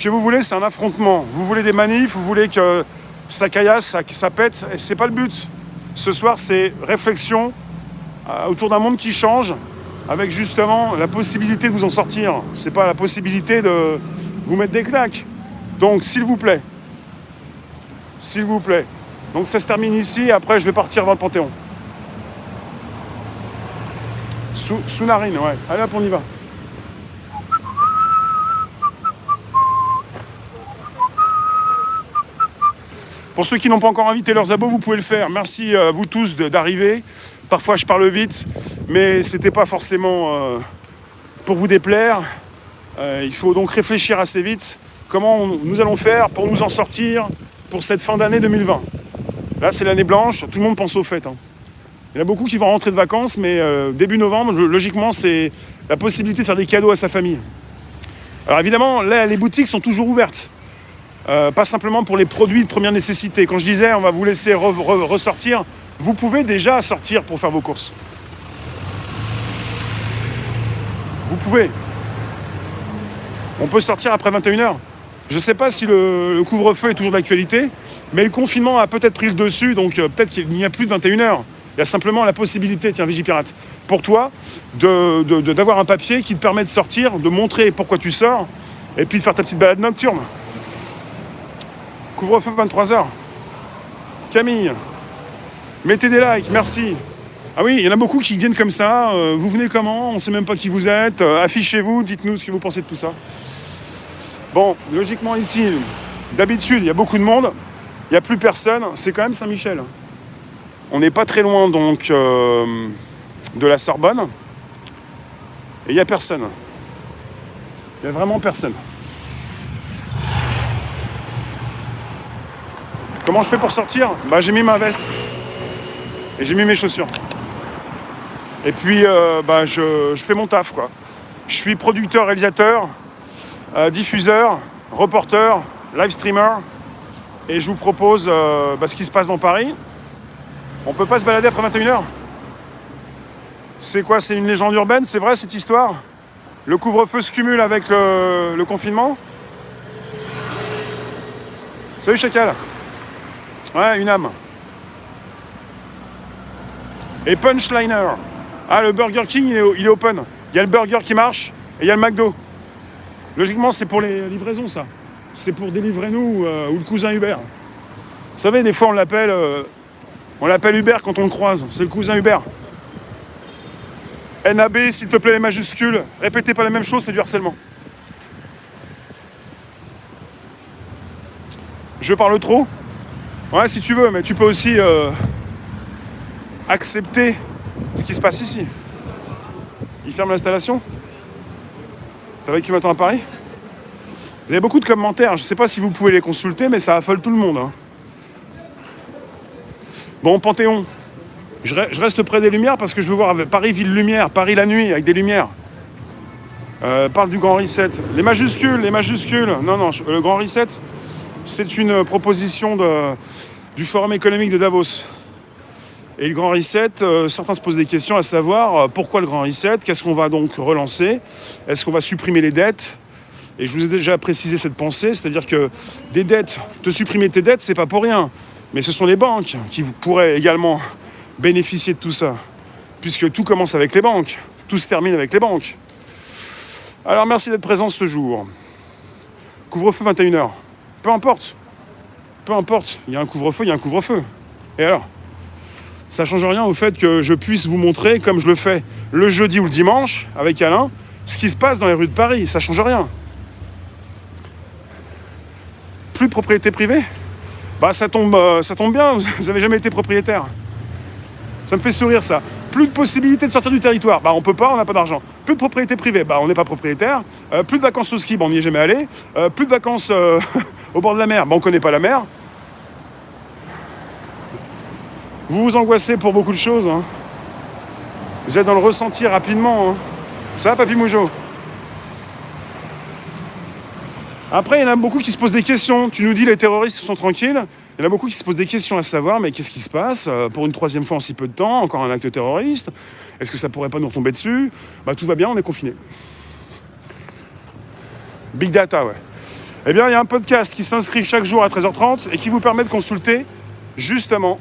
Ce que vous voulez, c'est un affrontement. Vous voulez des manifs, vous voulez que ça caillasse, ça pète, et c'est pas le but. Ce soir, c'est réflexion autour d'un monde qui change, avec justement la possibilité de vous en sortir. C'est pas la possibilité de vous mettre des claques. Donc, s'il vous plaît. S'il vous plaît. Donc, ça se termine ici, et après, je vais partir dans le Panthéon. Sous narine, ouais. Allez hop, on y va. Pour ceux qui n'ont pas encore invité leurs abos, vous pouvez le faire. Merci à vous tous d'arriver. Parfois, je parle vite, mais ce n'était pas forcément pour vous déplaire. Il faut donc réfléchir assez vite. Comment nous allons faire pour nous en sortir pour cette fin d'année 2020. Là, c'est l'année blanche. Tout le monde pense aux fêtes. Il y en a beaucoup qui vont rentrer de vacances, mais début novembre, logiquement, c'est la possibilité de faire des cadeaux à sa famille. Alors évidemment, là, les boutiques sont toujours ouvertes. Pas simplement pour les produits de première nécessité. Quand je disais on va vous laisser ressortir, vous pouvez déjà sortir pour faire vos courses. Vous pouvez. On peut sortir après 21h. Je ne sais pas si le couvre-feu est toujours d'actualité, mais le confinement a peut-être pris le dessus, donc peut-être qu'il n'y a plus de 21h. Il y a simplement la possibilité, tiens, Vigipirate, pour toi, d'avoir un papier qui te permet de sortir, de montrer pourquoi tu sors, et puis de faire ta petite balade nocturne. Couvre-feu 23h. Camille, mettez des likes, merci. Ah oui, il y en a beaucoup qui viennent comme ça. Vous venez comment? On ne sait même pas qui vous êtes. Affichez-vous, dites-nous ce que vous pensez de tout ça. Bon, logiquement ici, d'habitude, il y a beaucoup de monde. Il n'y a plus personne. C'est quand même Saint-Michel. On n'est pas très loin donc de la Sorbonne. Et il n'y a personne. Il n'y a vraiment personne. Comment je fais pour sortir? J'ai mis ma veste. Et j'ai mis mes chaussures. Et puis, je fais mon taf, quoi. Je suis producteur, réalisateur, diffuseur, reporter, live streamer. Et je vous propose ce qui se passe dans Paris. On peut pas se balader après 21h. C'est quoi? C'est une légende urbaine? C'est vrai, cette histoire? Le couvre-feu se cumule avec le confinement? Salut, Chacal. Ouais, une âme. Et Punchliner. Ah, le Burger King, il est open. Il y a le burger qui marche et il y a le McDo. Logiquement, c'est pour les livraisons, ça. C'est pour délivrer-nous ou le cousin Uber. Vous savez, des fois, on l'appelle Uber quand on le croise. C'est le cousin Uber. NAB, s'il te plaît, les majuscules. Répétez pas la même chose, c'est du harcèlement. Je parle trop? Ouais, si tu veux, mais tu peux aussi accepter ce qui se passe ici. Il ferme l'installation. T'as vu qui m'attend à Paris? Vous avez beaucoup de commentaires, je ne sais pas si vous pouvez les consulter, mais ça affole tout le monde. Bon, Panthéon. Je reste près des lumières parce que je veux voir Paris ville lumière, Paris la nuit avec des lumières. Parle du Grand Reset. Les majuscules. Non, le Grand Reset, c'est une proposition du Forum économique de Davos. Et le Grand Reset, certains se posent des questions à savoir pourquoi le Grand Reset, qu'est-ce qu'on va donc relancer, est-ce qu'on va supprimer les dettes? Et je vous ai déjà précisé cette pensée, c'est-à-dire que des dettes, te supprimer tes dettes, c'est pas pour rien. Mais ce sont les banques qui pourraient également bénéficier de tout ça. Puisque tout commence avec les banques, tout se termine avec les banques. Alors merci d'être présent ce jour. Couvre-feu 21h. Peu importe, il y a un couvre-feu, Et alors? Ça ne change rien au fait que je puisse vous montrer, comme je le fais le jeudi ou le dimanche, avec Alain, ce qui se passe dans les rues de Paris. Ça ne change rien. Plus de propriété privée? Ça tombe bien, vous n'avez jamais été propriétaire. Ça me fait sourire, ça. Plus de possibilité de sortir du territoire? On peut pas, on n'a pas d'argent. Plus de propriété privée? On n'est pas propriétaire. Plus de vacances au ski? On n'y est jamais allé. Plus de vacances au bord de la mer? On ne connaît pas la mer. Vous vous angoissez pour beaucoup de choses. Vous êtes dans le ressenti rapidement. Ça va, Papy Moujo? Après, il y en a beaucoup qui se posent des questions. Tu nous dis les terroristes sont tranquilles. Il y en a beaucoup qui se posent des questions à savoir, mais qu'est-ce qui se passe pour une troisième fois en si peu de temps? Encore un acte terroriste? Est-ce que ça pourrait pas nous retomber dessus? Tout va bien, on est confinés. Big data, ouais. Eh bien, il y a un podcast qui s'inscrit chaque jour à 13h30 et qui vous permet de consulter justement